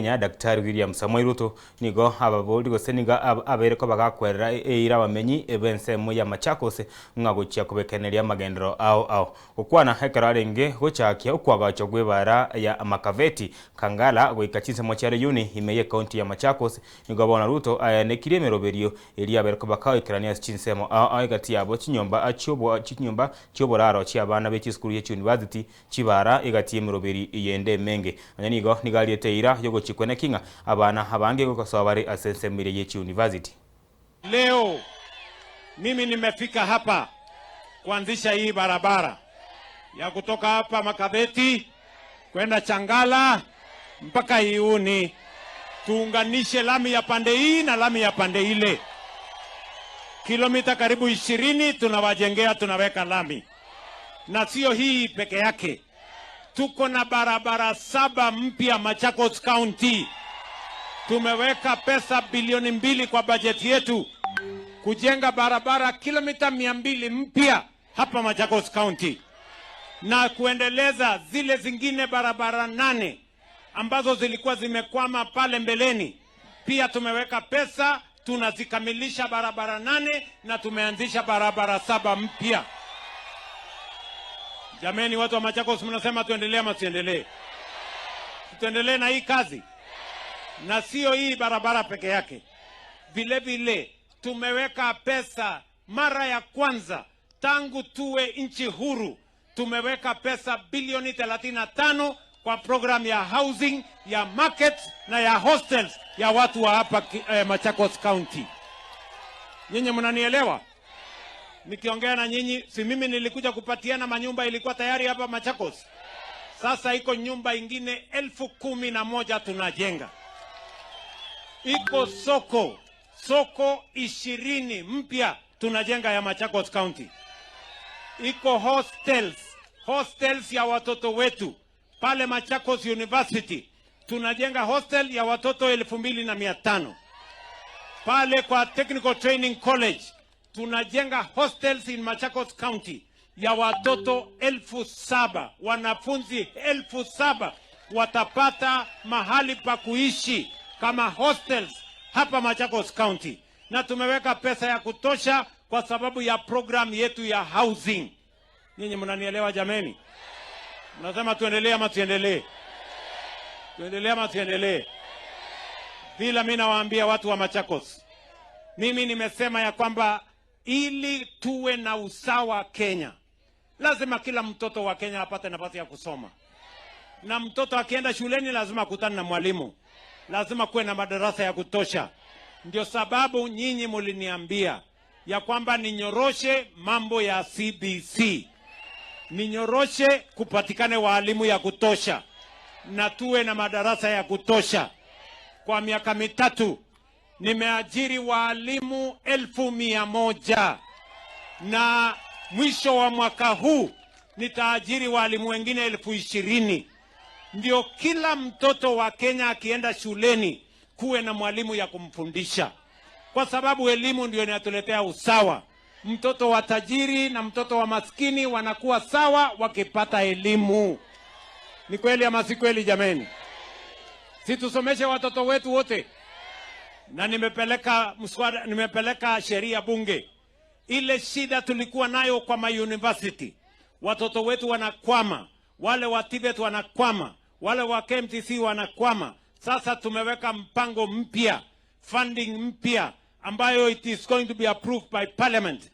Kenya Daktari William Samoei Ruto nigo ababoli goseniga abereko bagakwerera eira bamenyi ebensemo ya Machakos ngagochia kubekeneria magendero ao okwana hekararenge gochakia okwagacho gwebara ya Makaveti Kangala goikachinse mochare yuni imeye county ya Machakos nigo bona Ruto ayanekire meroberio eria abereko bakaikrania chinsemo ao gati yabo chinyomba chioboraro chiabana bechi school ya university chibara igati meroberi yende menge anyanigo nigaliete ira yogo chikwene kinga abana abange gokosabari asensemire yechi university. Leo mimi nimefika hapa kuanzisha hii barabara ya kutoka hapa Makaveti kwenda Changala mpaka Iuni, tuunganishe lami ya pande hii na lami ya pande ile. Kilomita karibu 20 tunawajengea, tunaweka lami. Na sio hii peke yake, tuko na barabara 7 mpya Machakos County. Tumeweka pesa bilioni 2 kwa bajeti yetu kujenga barabara kilomita 200 mpya hapa Machakos County, na kuendeleza zile zingine barabara 8 ambazo zilikuwa zimekwama pale mbeleni. Pia tumeweka pesa, tunazikamilisha barabara 8 na tumeanzisha barabara 7 mpya. Jameni, watu wa Machakos, mnasema tuendelee ama tuendelee? Tuendelee na hii kazi. Na sio hii barabara peke yake, vile vile tumeweka pesa mara ya kwanza tangu tuwe nchi huru. Tumeweka pesa bilioni 35 kwa program ya housing, ya market na ya hostels ya watu wa hapa Machakos County. Nyinyi mnanielewa? Nikiongea na nyinyi, si mimi nilikuja kupatiana manyumba ilikuwa tayari hapa Machakos. Sasa iko nyumba ingine 11,000 tunajenga. Iko soko 20 mpya tunajenga ya Machakos County. Iko hostels ya watoto wetu pale Machakos University. Tunajenga hostel ya watoto 2,500. Pale kwa Technical Training College tunajenga hostels in Machakos County ya watoto 7,000. Wanafunzi 7,000 watapata mahali pa kuishi kama hostels hapa Machakos County. Na tumeweka pesa ya kutosha kwa sababu ya program yetu ya housing. Nyinyi mnanielewa jameni? Mnasema tuendelee ama tuendelee? Tuendelee ama tuendelee? Bila mimi nawaambia watu wa Machakos, mimi nimesema ya kwamba ili tuwe na usawa Kenya, lazima kila mtoto wa Kenya apate nafasi ya kusoma. Na mtoto akienda shuleni lazima akutane na mwalimu. Lazima kuwe na madarasa ya kutosha. Ndio sababu nyinyi muliniambia ya kwamba ninyoroshe mambo ya CBC. Ninyoroshe kupatikane walimu ya kutosha na tuwe na madarasa ya kutosha. Kwa miaka 3 nimeajiri walimu 1,100 na mwisho wa mwaka huu nitaajiri walimu wengine 20,000. Ndio kila mtoto wa Kenya akienda shuleni kuwe na mwalimu ya kumfundisha, kwa sababu elimu ndio inatuletea usawa. Mtoto wa tajiri na mtoto wa maskini wanakuwa sawa wakipata elimu. Ni kweli ama si kweli jameni? Si tusomeshe watoto wetu wote? Na nimepeleka sheria bunge. Ile shida tulikuwa nayo kwa university, watoto wetu wanakwama, wale wa TVET wanakwama, wale wa KMTC wanakwama. Sasa tumeweka mpango mpya, funding mpya ambayo it is going to be approved by parliament,